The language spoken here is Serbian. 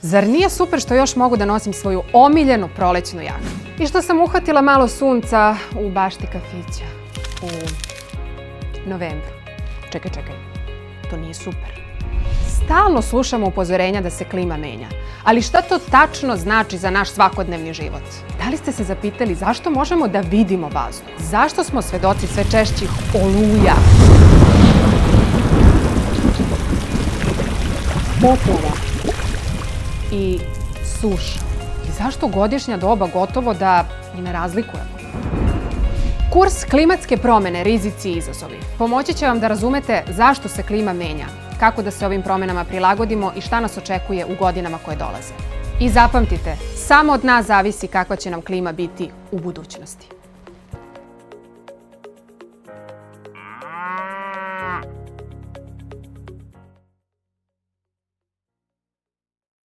Zar nije super što još mogu da nosim svoju omiljenu prolećnu jaknu? I što sam uhvatila malo sunca u bašti kafića u novembru. Čekaj, to nije super. Stalno slušamo upozorenja da se klima menja. Ali šta to tačno znači za naš svakodnevni život? Da li ste se zapitali zašto možemo da vidimo vazduh? Zašto smo svedoci sve češćih oluja? Poplava i suša. I zašto godišnja doba gotovo da i ne razlikujemo? Kurs klimatske promene, rizici i izazovi pomoći će vam da razumete zašto se klima menja, kako da se ovim promenama prilagodimo i šta nas očekuje u godinama koje dolaze. I zapamtite, samo od nas zavisi kakva će nam klima biti u budućnosti.